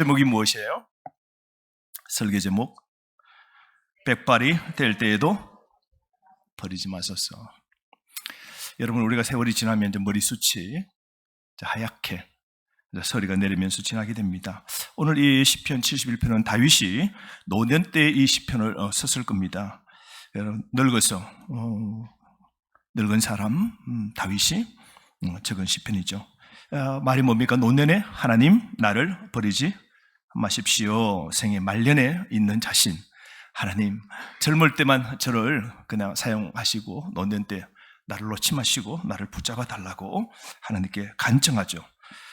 제목이 무엇이에요? 설계 제목, 백발이 될 때에도 버리지 마소서. 여러분, 우리가 세월이 지나면 이제 머리숱이 하얗게 서리가 내리면서 지나게 됩니다. 오늘 이 시편 71편은 다윗이 노년 때 이 시편을 썼을 겁니다. 여러분, 늙은 사람 다윗이 적은 시편이죠. 말이 뭡니까? 노년에 하나님 나를 버리지 마십시오. 생의 말년에 있는 자신, 하나님 젊을 때만 저를 그냥 사용하시고 노년 때 나를 놓지 마시고 나를 붙잡아 달라고 하나님께 간청하죠.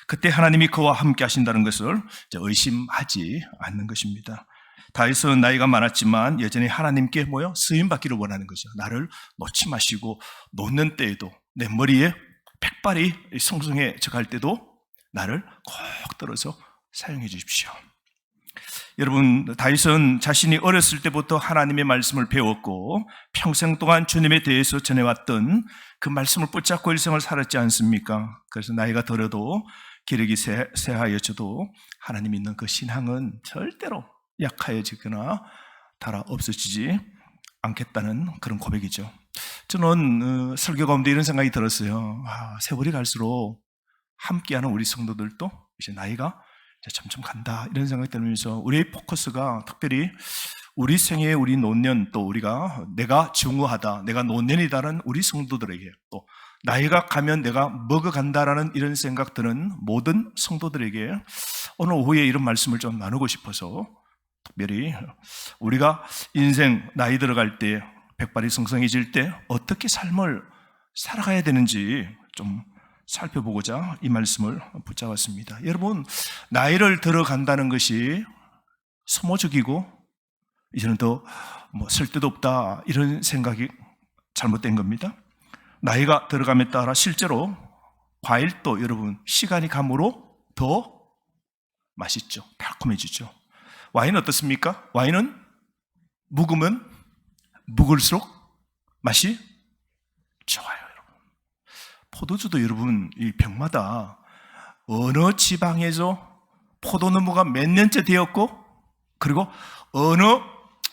그때 하나님이 그와 함께 하신다는 것을 의심하지 않는 것입니다. 다윗은 나이가 많았지만 여전히 하나님께 쓰임받기를 원하는 거죠. 나를 놓지 마시고 노년 때에도 내 머리에 백발이 성성해져 갈 때도 나를 꼭 들어서 사용해 주십시오. 여러분, 다윗은 자신이 어렸을 때부터 하나님의 말씀을 배웠고 평생 동안 주님에 대해서 전해왔던 그 말씀을 붙잡고 일생을 살았지 않습니까? 그래서 나이가 들어도 기력이 쇠하여져도 하나님 믿는 그 신앙은 절대로 약하여지거나 달아 없어지지 않겠다는 그런 고백이죠. 저는 설교 가운데 이런 생각이 들었어요. 세월이 갈수록 함께하는 우리 성도들도 이제 나이가 점점 간다, 이런 생각이 들면서 우리의 포커스가 특별히 우리 생애, 우리 노년, 또 내가 중후하다, 내가 노년이다라는 우리 성도들에게, 또 나이가 가면 내가 먹어간다라는 이런 생각 드는 모든 성도들에게 오늘 오후에 이런 말씀을 좀 나누고 싶어서 특별히 우리가 인생 나이 들어갈 때, 백발이 성성해질 때 어떻게 삶을 살아가야 되는지 좀 살펴보고자 이 말씀을 붙잡았습니다. 여러분, 나이를 들어간다는 것이 소모적이고 이제는 더 쓸 데도 없다, 이런 생각이 잘못된 겁니다. 나이가 들어감에 따라 실제로 과일도 여러분 시간이 감으로 더 맛있죠. 달콤해지죠. 와인은 어떻습니까? 와인은 묵으면 묵을수록 맛이 좋아요. 포도주도 여러분 이 병마다 어느 지방에서 포도나무가 몇 년째 되었고, 그리고 어느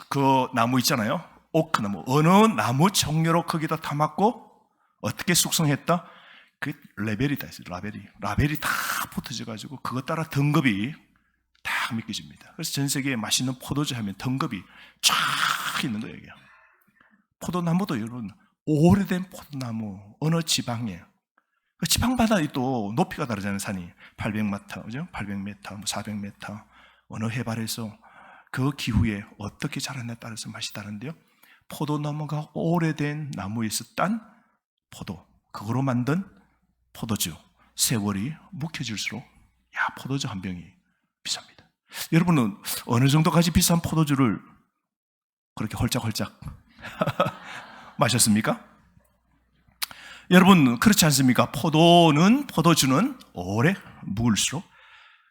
그 나무 있잖아요, 오크나무, 어느 나무 종류로 거기다 담았고 어떻게 숙성했다, 그 레벨이다 있어요. 라벨이 다 붙어져 가지고 그것 따라 등급이 다 믿겨집니다. 그래서 전 세계에 맛있는 포도주 하면 등급이 쫙 있는 거예요. 포도나무도 여러분 오래된 포도나무, 어느 지방에, 지방마다 또 높이가 다르잖아요. 산이 800m, 그죠? 800m, 400m, 어느 해발에서 그 기후에 어떻게 자랐냐에 따라서 맛이 다른데요. 포도나무가 오래된 나무에서 딴 포도, 그거로 만든 포도주, 세월이 묵혀질수록 포도주 한 병이 비쌉니다. 여러분은 어느 정도까지 비싼 포도주를 그렇게 홀짝홀짝 마셨습니까? 여러분, 그렇지 않습니까? 포도주는 오래 묵을수록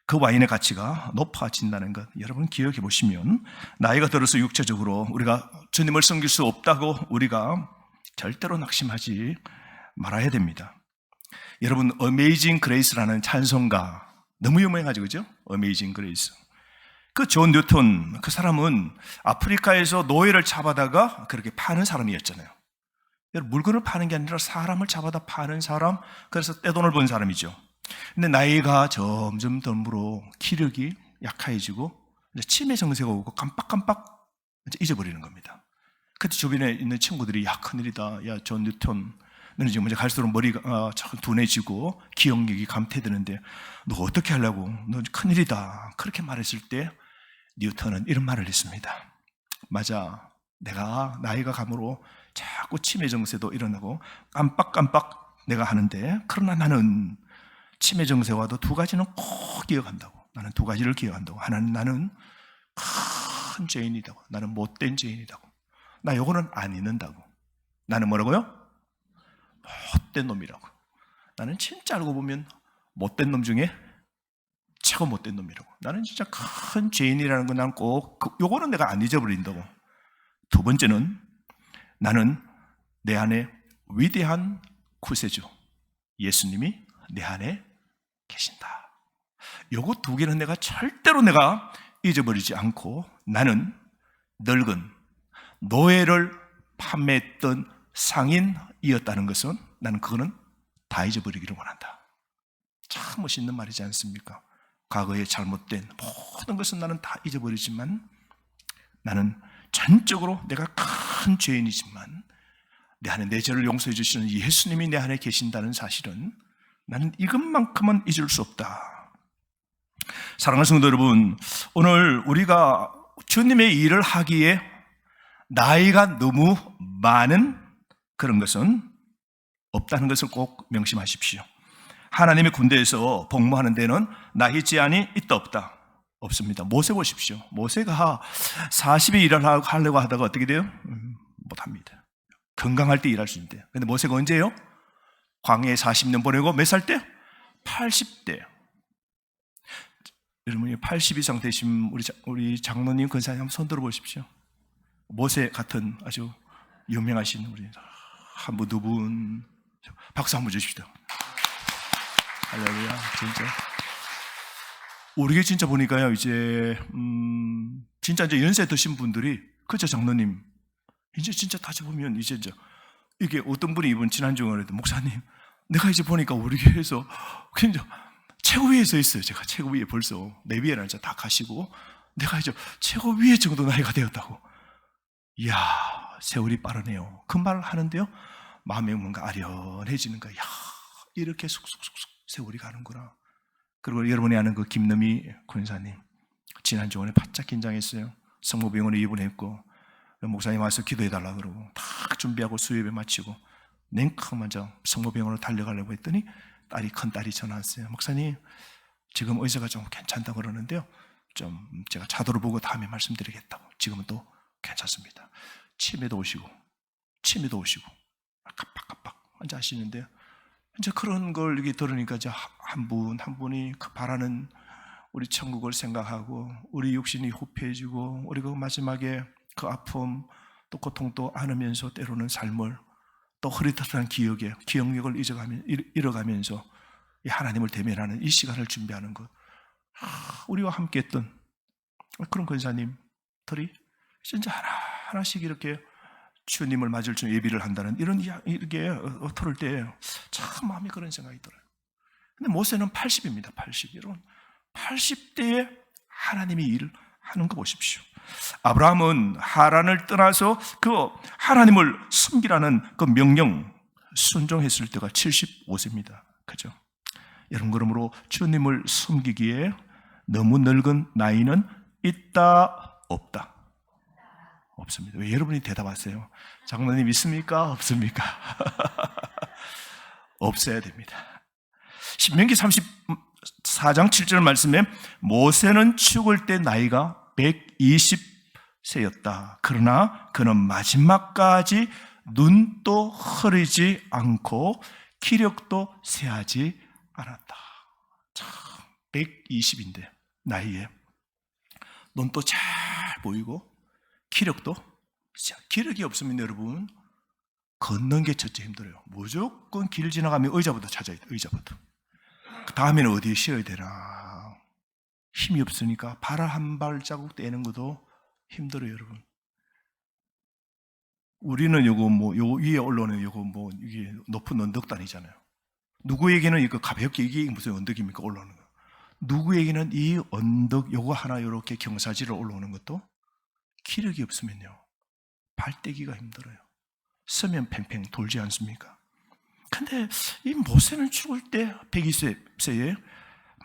그 와인의 가치가 높아진다는 것, 여러분 기억해 보시면, 나이가 들어서 육체적으로 우리가 주님을 섬길 수 없다고 우리가 절대로 낙심하지 말아야 됩니다. 여러분, 어메이징 그레이스라는 찬송가 너무 유명하죠, 그죠? 어메이징 그레이스. 그 존 뉴턴, 그 사람은 아프리카에서 노예를 잡아다가 그렇게 파는 사람이었잖아요. 물건을 파는 게 아니라 사람을 잡아다 파는 사람, 그래서 떼돈을 번 사람이죠. 근데 나이가 점점 덤으로 기력이 약해지고 치매 증세가 오고 깜빡깜빡 잊어버리는 겁니다. 그때 주변에 있는 친구들이 큰일이다, 존 뉴턴, 너는 지금 갈수록 머리가 둔해지고 기억력이 감퇴되는데 너 어떻게 하려고, 너 큰일이다, 그렇게 말했을 때 뉴턴은 이런 말을 했습니다. 맞아, 내가 나이가 감으로 자꾸 치매 증세도 일어나고 깜빡깜빡 내가 하는데, 그러나 나는 치매 증세와도 두 가지는 꼭 기억한다고. 나는 두 가지를 기억한다고. 하나는 나는 큰 죄인이다고. 나는 못된 죄인이다고. 나 요거는 안 잊는다고. 나는 뭐라고요? 못된 놈이라고. 나는 진짜 알고 보면 못된 놈 중에 최고 못된 놈이라고. 나는 진짜 큰 죄인이라는 건 난 꼭 요거는 내가 안 잊어버린다고. 두 번째는 나는 내 안에 위대한 구세주 예수님이 내 안에 계신다. 요거 두 개는 내가 절대로 내가 잊어버리지 않고 나는 늙은 노예를 판매했던 상인이었다는 것은 나는 그거는 다 잊어버리기를 원한다. 참 멋있는 말이지 않습니까? 과거에 잘못된 모든 것은 나는 다 잊어버리지만 나는 전적으로 내가 큰 죄인이지만 내 안에 내 죄를 용서해 주시는 예수님이 내 안에 계신다는 사실은 나는 이것만큼은 잊을 수 없다. 사랑하는 성도 여러분, 오늘 우리가 주님의 일을 하기에 나이가 너무 많은 그런 것은 없다는 것을 꼭 명심하십시오. 하나님의 군대에서 복무하는 데는 나이 제한이 있다 없다? 없습니다. 모세 보십시오. 모세가 40에 일을 하려고 하다가 어떻게 돼요? 못합니다. 건강할 때 일할 수 있는데. 근데 모세가 언제요? 광야에 40년 보내고 몇 살 때? 80대. 여러분 80 이상 되신 우리 장로님 권사님 한번 손 들어 보십시오. 모세 같은 아주 유명하신 우리 한 분, 두 분 박수 한번 주십시오. 할렐루야. 진짜 우리 진짜 보니까요 이제 진짜 이제 연세 드신 분들이 그저 장로님 이제 진짜 다시 보면 이제 이게 어떤 분이 이번 지난주에 그랬더니 목사님 내가 이제 보니까 우리 교회에서 그냥 최고 위에 서 있어요. 제가 최고 위에 벌써 내 위에는 이제 다 가시고 내가 이제 최고 위에 정도 나이가 되었다고. 이야 세월이 빠르네요. 그 말을 하는데요 마음에 뭔가 아련해지는 거야. 야 이렇게 쑥쑥쑥쑥 세월이 가는구나. 그리고 여러분이 아는 그 김너미 권사님 지난주에 바짝 긴장했어요. 성모병원에 입원했고 목사님 와서 기도해달라 그러고 다 준비하고 수요예배 마치고 냉큼 성모병원으로 달려가려고 했더니 큰 딸이 전화 왔어요. 목사님 지금 의사가 좀 괜찮다고 그러는데요 좀 제가 자도를 보고 다음에 말씀드리겠다고. 지금은 또 괜찮습니다. 치매도 오시고 깜빡깜빡 앉아 하시는데요 이제 그런 걸 이렇게 들으니까 이제 한 분이 그 바라는 우리 천국을 생각하고 우리 육신이 후패해지고 우리가 마지막에 그 아픔 또 고통도 안으면서 때로는 삶을 또 흐릿한 기억력을 잃어가면서 하나님을 대면하는 이 시간을 준비하는 것. 우리와 함께 했던 그런 권사님들이 진짜 하나씩 이렇게 주님을 맞을 줄 예비를 한다는 이렇게 들을 때 참 마음이 그런 생각이 들어요. 근데 모세는 80입니다. 80. 여러분 80대에 하나님이 일을 하는 거 보십시오. 아브라함은 하란을 떠나서 그 하나님을 섬기라는 그 명령 순종했을 때가 75세입니다. 그죠? 여러분 그러므로 주님을 섬기기에 너무 늙은 나이는 있다 없다? 없습니다. 왜 여러분이 대답하세요? 장로님 있습니까? 없습니까? 없어야 됩니다. 신명기 34장 7절 말씀에 모세는 죽을 때 나이가 120세였다. 그러나 그는 마지막까지 눈도 흐리지 않고 기력도 쇠하지 않았다. 참 120인데 나이에 눈도 잘 보이고 기력도 기력이 없으면 여러분 걷는 게 첫째 힘들어요. 무조건 길 지나가면 의자부터 찾아야 돼. 의자부터. 그 다음에는 어디에 쉬어야 되나. 힘이 없으니까 발 한 발자국 떼는 것도 힘들어요, 여러분. 우리는 요 위에 올라오는 이게 높은 언덕단이잖아요. 누구에게는 이거 가볍게 이게 무슨 언덕입니까? 올라오는 거. 누구에게는 이 언덕 요거 하나 이렇게 경사지를 올라오는 것도 기력이 없으면요 발 떼기가 힘들어요. 서면 팽팽 돌지 않습니까? 근데 이 모세는 죽을 때 120세에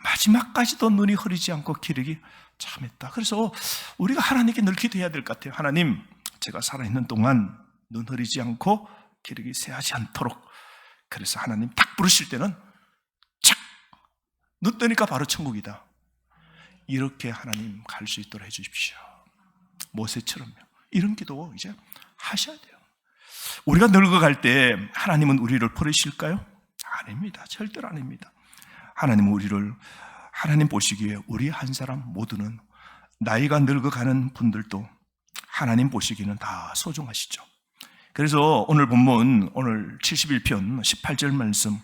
마지막까지도 눈이 흐리지 않고 기력이 참했다. 그래서 우리가 하나님께 늘 기도해야 될 것 같아요. 하나님, 제가 살아있는 동안 눈 흐리지 않고 기력이 쇠하지 않도록. 그래서 하나님 딱 부르실 때는 착! 눈 뜨니까 바로 천국이다. 이렇게 하나님 갈 수 있도록 해주십시오. 모세처럼요. 이런 기도 이제 하셔야 돼요. 우리가 늙어갈 때 하나님은 우리를 버리실까요? 아닙니다. 절대로 아닙니다. 하나님은 하나님 보시기에 우리 한 사람 모두는 나이가 늙어가는 분들도 하나님 보시기에는 다 소중하시죠. 그래서 오늘 본문, 오늘 71편 18절 말씀,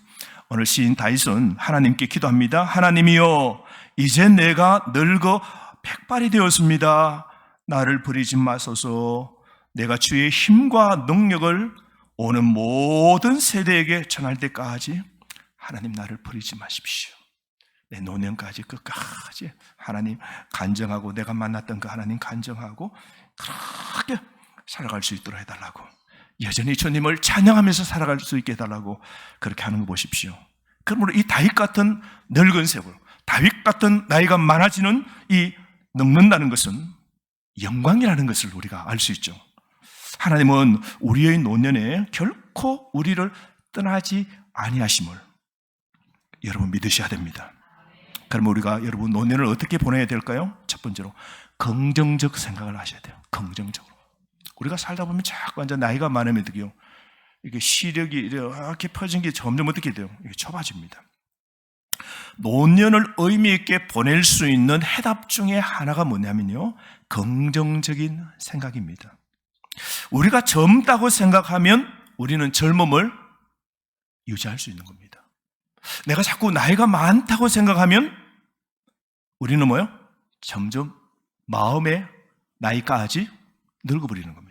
오늘 시인 다윗은 하나님께 기도합니다. 하나님이여, 이제 내가 늙어 백발이 되었습니다. 나를 버리지 마소서. 내가 주의 힘과 능력을 오는 모든 세대에게 전할 때까지 하나님 나를 버리지 마십시오. 내 노년까지 끝까지 하나님 간정하고, 내가 만났던 그 하나님 간정하고 그렇게 살아갈 수 있도록 해달라고, 여전히 주님을 찬양하면서 살아갈 수 있게 해달라고 그렇게 하는 거 보십시오. 그러므로 이 다윗 같은 늙은 세월, 다윗 같은 나이가 많아지는 이 늙는다는 것은 영광이라는 것을 우리가 알 수 있죠. 하나님은 우리의 노년에 결코 우리를 떠나지 아니하심을 여러분 믿으셔야 됩니다. 그러면 우리가 여러분 노년을 어떻게 보내야 될까요? 첫 번째로 긍정적 생각을 하셔야 돼요. 긍정적으로. 우리가 살다 보면 자꾸 완전 나이가 많으면 어떡해요? 이게 시력이 이렇게 퍼진 게 점점 어떻게 돼요? 이게 좁아집니다. 노년을 의미 있게 보낼 수 있는 해답 중에 하나가 뭐냐면요, 긍정적인 생각입니다. 우리가 젊다고 생각하면 우리는 젊음을 유지할 수 있는 겁니다. 내가 자꾸 나이가 많다고 생각하면 우리는 뭐요? 점점 마음의 나이까지 늙어버리는 겁니다.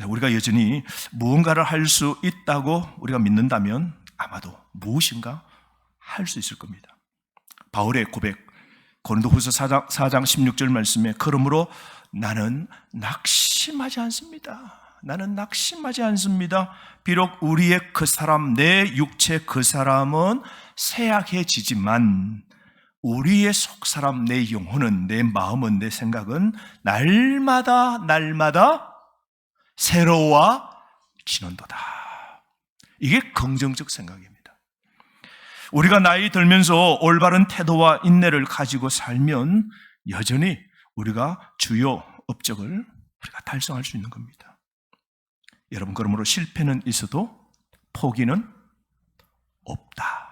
우리가 여전히 무언가를 할 수 있다고 우리가 믿는다면 아마도 무엇인가 할 수 있을 겁니다. 바울의 고백, 고린도후서 4장 16절 말씀에, 그러므로 나는 낙심하지 않습니다. 나는 낙심하지 않습니다. 비록 우리의 그 사람, 내 육체 그 사람은 쇠약해지지만 우리의 속사람, 내 영혼은, 내 마음은, 내 생각은 날마다 새로워지는도다. 이게 긍정적 생각입니다. 우리가 나이 들면서 올바른 태도와 인내를 가지고 살면 여전히 우리가 주요 업적을 우리가 달성할 수 있는 겁니다. 여러분, 그러므로 실패는 있어도 포기는 없다.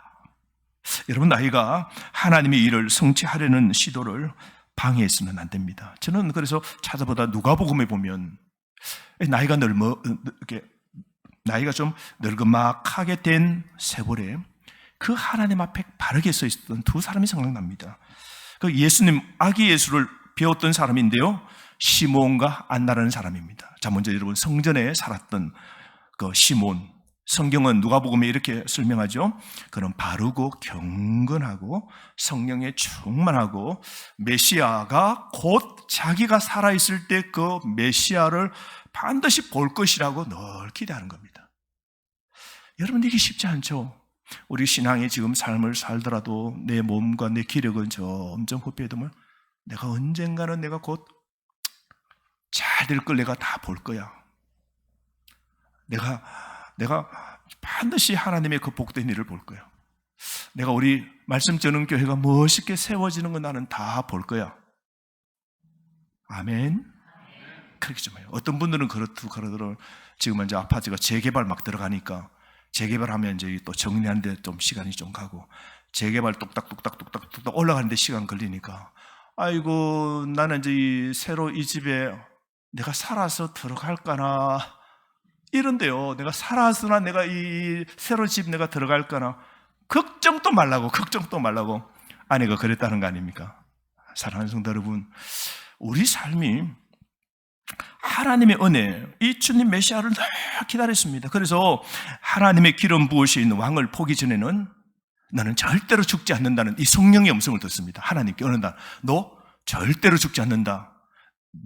여러분, 나이가 하나님의 일을 성취하려는 시도를 방해해서는 안 됩니다. 저는 그래서 찾아보다 누가복음에 보면 나이가 좀 늙음막하게 된 세월에 그 하나님 앞에 바르게 서 있었던 두 사람이 생각납니다. 그 예수님, 아기 예수를 배웠던 사람인데요, 시몬과 안나라는 사람입니다. 자, 먼저 여러분, 성전에 살았던 그 시몬, 성경은 누가복음에 이렇게 설명하죠. 그는 바르고 경건하고 성령에 충만하고 메시아가 곧 자기가 살아있을 때 그 메시아를 반드시 볼 것이라고 늘 기대하는 겁니다. 여러분, 이게 쉽지 않죠. 우리 신앙의 지금 삶을 살더라도 내 몸과 내 기력은 점점 후퇴되면 내가 언젠가는 내가 곧 잘 될 걸 내가 다 볼 거야. 내가 반드시 하나님의 그 복된 일을 볼 거야. 내가 우리 말씀 전능 교회가 멋있게 세워지는 거 나는 다 볼 거야. 아멘. 그렇게 좀 해요. 어떤 분들은 그러더라고요. 지금 이제 아파트가 재개발 막 들어가니까 재개발하면 이제 또 정리하는데 좀 시간이 좀 가고, 재개발 뚝딱뚝딱 올라가는데 시간 걸리니까, 아이고, 나는 이제 새로 이 집에 내가 살아서 들어갈까나 이런데요. 내가 살아서나 내가 이 새로 집 내가 들어갈까나 걱정도 말라고 아내가 그랬다는 거 아닙니까? 사랑하는 성도 여러분, 우리 삶이 하나님의 은혜, 이 주님 메시아를 늘 기다렸습니다. 그래서 하나님의 기름 부으시 있는 왕을 보기 전에는 너는 절대로 죽지 않는다는 이 성령의 음성을 듣습니다. 하나님께 어느 날, 너 절대로 죽지 않는다.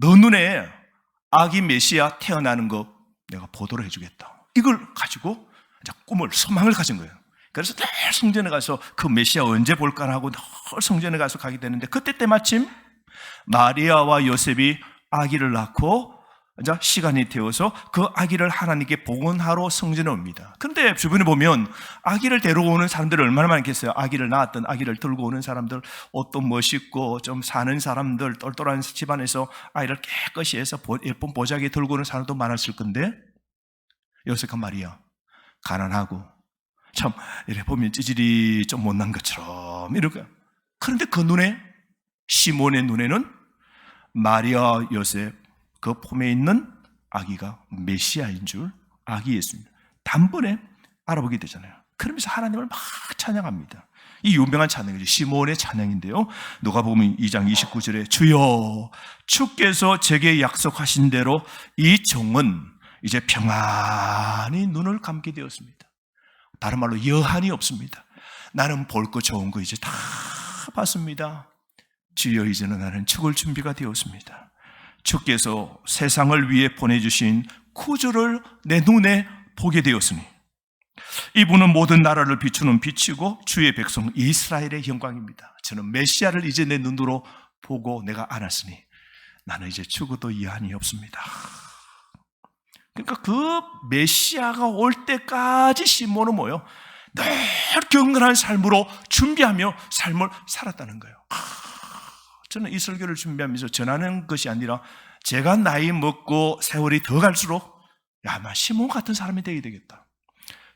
너 눈에 아기 메시아 태어나는 거 내가 보도를 해주겠다. 이걸 가지고 꿈을, 소망을 가진 거예요. 그래서 늘 성전에 가서 그 메시아 언제 볼까 하고 늘 성전에 가서 가게 되는데, 그때 때마침 마리아와 요셉이 아기를 낳고 이제 시간이 되어서 그 아기를 하나님께 복원하러 성전에 옵니다. 그런데 주변에 보면 아기를 데려오는 사람들이 얼마나 많겠어요. 아기를 낳았던 아기를 들고 오는 사람들, 옷도 멋있고 좀 사는 사람들, 똘똘한 집안에서 아이를 깨끗이 해서 예쁜 보자기에 들고 오는 사람도 많았을 건데, 요셉과 마리아 가난하고 참 이래 보면 찌질이 좀 못난 것처럼 이렇게. 그런데 그 눈에, 시몬의 눈에는 마리아, 요셉 그 품에 있는 아기가 메시아인 줄, 아기 예수님 단번에 알아보게 되잖아요. 그러면서 하나님을 막 찬양합니다. 이 유명한 찬양이죠. 시몬의 찬양인데요. 누가복음 2장 29절에 주여 주께서 제게 약속하신 대로 이 종은 이제 평안히 눈을 감게 되었습니다. 다른 말로 여한이 없습니다. 나는 볼 거 좋은 거 이제 다 봤습니다. 주여 이제는 나는 죽을 준비가 되었습니다. 주께서 세상을 위해 보내주신 구주를 내 눈에 보게 되었으니 이분은 모든 나라를 비추는 빛이고 주의 백성 이스라엘의 영광입니다. 저는 메시아를 이제 내 눈으로 보고 내가 알았으니 나는 이제 죽어도 여한이 없습니다. 그러니까 그 메시아가 올 때까지 시몬은 뭐예요? 늘 경건한 삶으로 준비하며 삶을 살았다는 거예요. 저는 이 설교를 준비하면서 전하는 것이 아니라 제가 나이 먹고 세월이 더 갈수록 아마 시몬 같은 사람이 되어야 되겠다.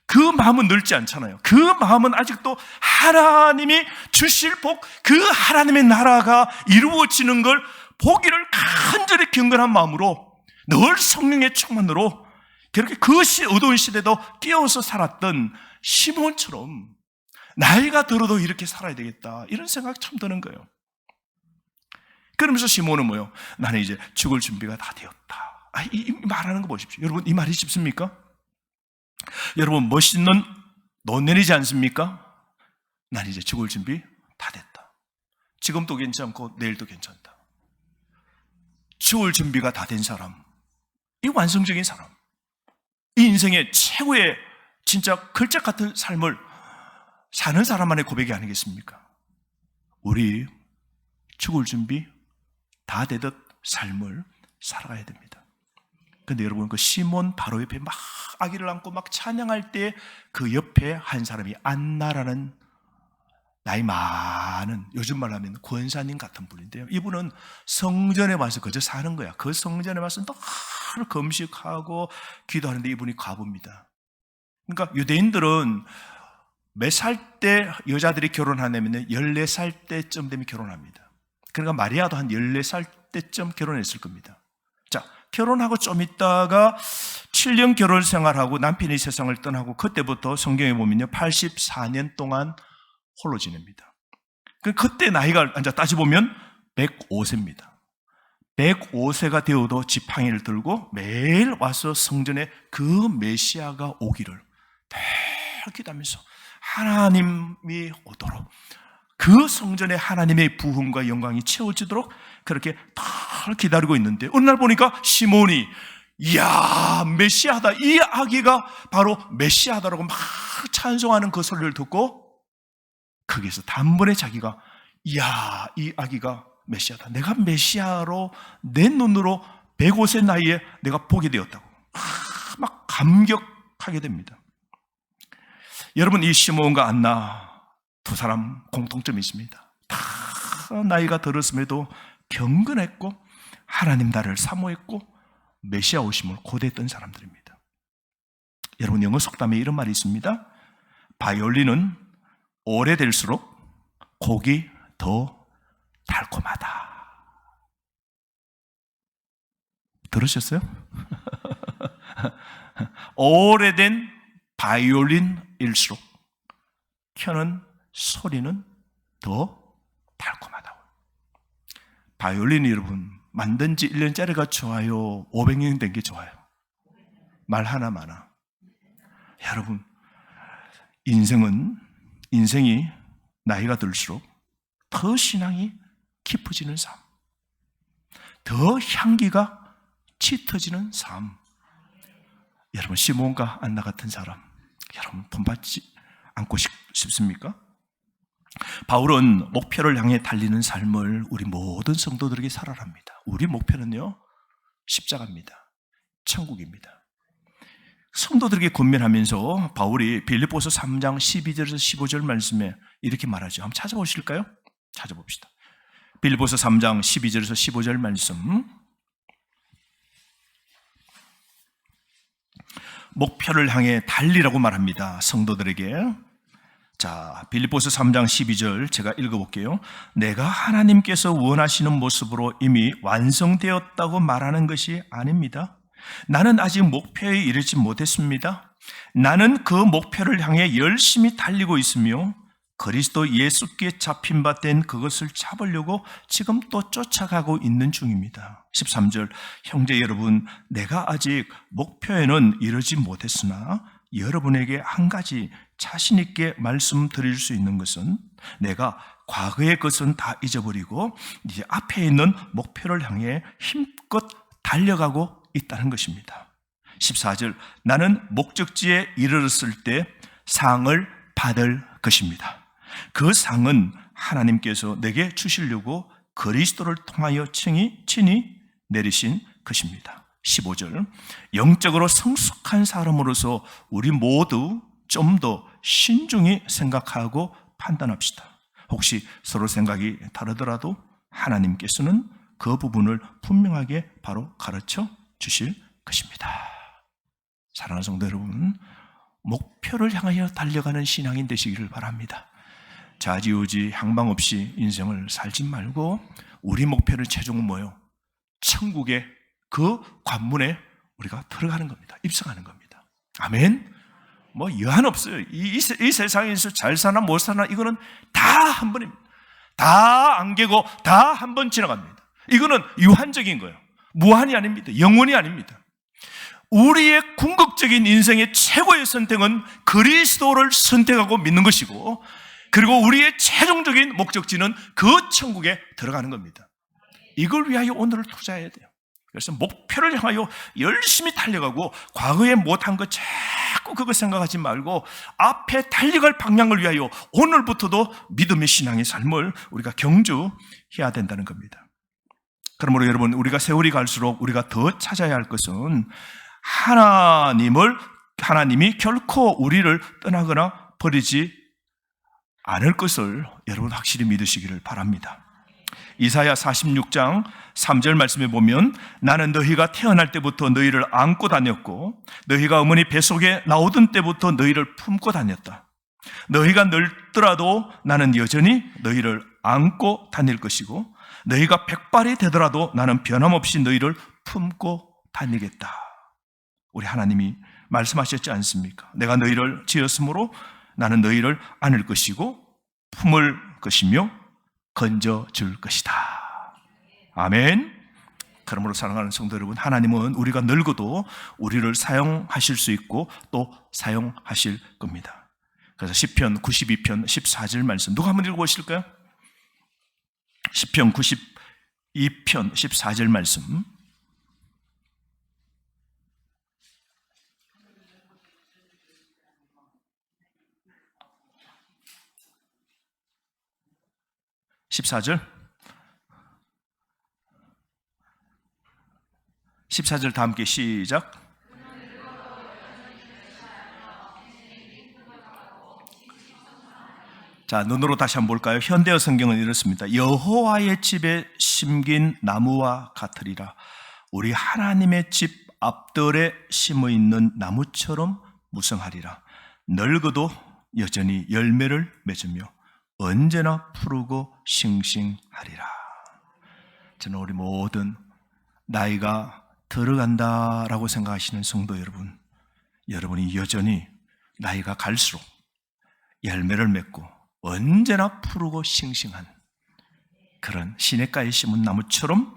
그 마음은 늙지 않잖아요. 그 마음은 아직도 하나님이 주실 복, 그 하나님의 나라가 이루어지는 걸 보기를 간절히 경건한 마음으로 늘 성령의 충만으로 그렇게 그 어두운 시대도 뛰어서 살았던 시몬처럼 나이가 들어도 이렇게 살아야 되겠다, 이런 생각이 참 드는 거예요. 그러면서 시몬은 뭐예요? 나는 이제 죽을 준비가 다 되었다. 이 말하는 거 보십시오. 여러분, 이 말이 쉽습니까? 여러분, 멋있는 논리이지 않습니까? 난 이제 죽을 준비 다 됐다. 지금도 괜찮고 내일도 괜찮다. 죽을 준비가 다 된 사람, 이 완성적인 사람, 이 인생의 최고의 진짜 걸작 같은 삶을 사는 사람만의 고백이 아니겠습니까? 우리 죽을 준비 다 되듯 삶을 살아가야 됩니다. 근데 여러분, 그 시몬 바로 옆에 막 아기를 안고 막 찬양할 때 그 옆에 한 사람이 안나라는 나이 많은, 요즘 말로 하면 권사님 같은 분인데요. 이분은 성전에 와서 그저 사는 거야. 그 성전에 와서 늘 금식하고 기도하는데 이분이 과부입니다. 그러니까 유대인들은 몇 살 때 여자들이 결혼하냐면 14살 때쯤 되면 결혼합니다. 그러니까 마리아도 한 14살 때쯤 결혼했을 겁니다. 자, 결혼하고 좀 있다가 7년 결혼 생활하고 남편이 세상을 떠나고 그때부터 성경에 보면요 84년 동안 홀로 지냅니다. 그때 나이가 앉아 따져보면 105세입니다. 105세가 되어도 지팡이를 들고 매일 와서 성전에 그 메시아가 오기를 늘 기도하면서 하나님이 오도록, 그 성전에 하나님의 부흥과 영광이 채워지도록 그렇게 늘 기다리고 있는데, 어느 날 보니까 시몬이 이야 메시아다, 이 아기가 바로 메시아다라고 막 찬송하는 그 소리를 듣고 거기서 단번에 자기가 이야 이 아기가 메시아다, 내가 메시아로 내 눈으로 105세 나이에 내가 보게 되었다고 막 감격하게 됩니다. 여러분, 이 시몬과 안나 두 사람 공통점이 있습니다. 다 나이가 들었음에도 경건했고 하나님 나라를 사모했고 메시아 오심을 고대했던 사람들입니다. 여러분, 영어 속담에 이런 말이 있습니다. 바이올린은 오래될수록 곡이 더 달콤하다. 들으셨어요? 오래된 바이올린일수록 켜는 소리는 더 달콤하다고. 바이올린이 여러분 만든 지 1년짜리가 좋아요, 500년 된 게 좋아요? 말 하나 많아. 여러분, 인생이 나이가 들수록 더 신앙이 깊어지는 삶, 더 향기가 짙어지는 삶. 여러분, 시몬과 안나 같은 사람 여러분 본받지 않고 싶습니까? 바울은 목표를 향해 달리는 삶을 우리 모든 성도들에게 살아랍니다. 우리 목표는요 십자가입니다. 천국입니다. 성도들에게 권면하면서 바울이 빌립보서 3장 12절에서 15절 말씀에 이렇게 말하죠. 한번 찾아보실까요? 찾아봅시다. 빌립보서 3장 12절에서 15절 말씀, 목표를 향해 달리라고 말합니다. 성도들에게. 자, 빌립보서 3장 12절 제가 읽어볼게요. 내가 하나님께서 원하시는 모습으로 이미 완성되었다고 말하는 것이 아닙니다. 나는 아직 목표에 이르지 못했습니다. 나는 그 목표를 향해 열심히 달리고 있으며 그리스도 예수께 잡힌 바 된 그것을 잡으려고 지금 또 쫓아가고 있는 중입니다. 13절, 형제 여러분, 내가 아직 목표에는 이르지 못했으나 여러분에게 한 가지 자신 있게 말씀드릴 수 있는 것은 내가 과거의 것은 다 잊어버리고 이제 앞에 있는 목표를 향해 힘껏 달려가고 있다는 것입니다. 14절, 나는 목적지에 이르렀을 때 상을 받을 것입니다. 그 상은 하나님께서 내게 주시려고 그리스도를 통하여 친히 내리신 것입니다. 15절, 영적으로 성숙한 사람으로서 우리 모두 좀 더 신중히 생각하고 판단합시다. 혹시 서로 생각이 다르더라도 하나님께서는 그 부분을 분명하게 바로 가르쳐 주실 것입니다. 사랑하는 성도 여러분, 목표를 향하여 달려가는 신앙인 되시기를 바랍니다. 좌지우지 향방 없이 인생을 살지 말고 우리 목표는 최종은 뭐예요? 천국의 그 관문에 우리가 들어가는 겁니다. 입성하는 겁니다. 아멘. 뭐 여한 없어요. 이 세상에서 잘 사나 못 사나 이거는 다 한 번입니다. 다 안 개고 다 한 번 지나갑니다. 이거는 유한적인 거예요. 무한이 아닙니다. 영원이 아닙니다. 우리의 궁극적인 인생의 최고의 선택은 그리스도를 선택하고 믿는 것이고, 그리고 우리의 최종적인 목적지는 그 천국에 들어가는 겁니다. 이걸 위하여 오늘을 투자해야 돼요. 그래서 목표를 향하여 열심히 달려가고 과거에 못한 것 자꾸 그거 생각하지 말고 앞에 달려갈 방향을 위하여 오늘부터도 믿음의 신앙의 삶을 우리가 경주해야 된다는 겁니다. 그러므로 여러분, 우리가 세월이 갈수록 우리가 더 찾아야 할 것은 하나님이 결코 우리를 떠나거나 버리지 않을 것을 여러분 확실히 믿으시기를 바랍니다. 이사야 46장 3절 말씀에 보면 나는 너희가 태어날 때부터 너희를 안고 다녔고 너희가 어머니 뱃속에 나오던 때부터 너희를 품고 다녔다. 너희가 늙더라도 나는 여전히 너희를 안고 다닐 것이고 너희가 백발이 되더라도 나는 변함없이 너희를 품고 다니겠다. 우리 하나님이 말씀하셨지 않습니까? 내가 너희를 지었으므로 나는 너희를 안을 것이고 품을 것이며 건져줄 것이다. 아멘. 그러므로 사랑하는 성도 여러분, 하나님은 우리가 늙어도 우리를 사용하실 수 있고 또 사용하실 겁니다. 그래서 시편 92편 14절 말씀 누가 한번 읽어보실까요? 시편 92편 14절 말씀. (14절) 14절 다 함께 시작. 자, 눈으로 다시 한번 볼까요? 현대어 성경은 이렇습니다. 여호와의 집에 심긴 나무와 같으리라. 우리 하나님의 집 앞들에 심어 있는 나무처럼 무성하리라. 늙어도 여전히 열매를 맺으며 언제나 푸르고 싱싱하리라. 저는 우리 모든 나이가 들어간다라고 생각하시는 성도 여러분, 여러분이 여전히 나이가 갈수록 열매를 맺고 언제나 푸르고 싱싱한 그런 시냇가에 심은 나무처럼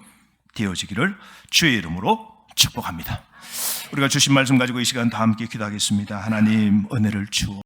되어지기를 주의 이름으로 축복합니다. 우리가 주신 말씀 가지고 이 시간 다 함께 기도하겠습니다. 하나님, 은혜를 주옵소서.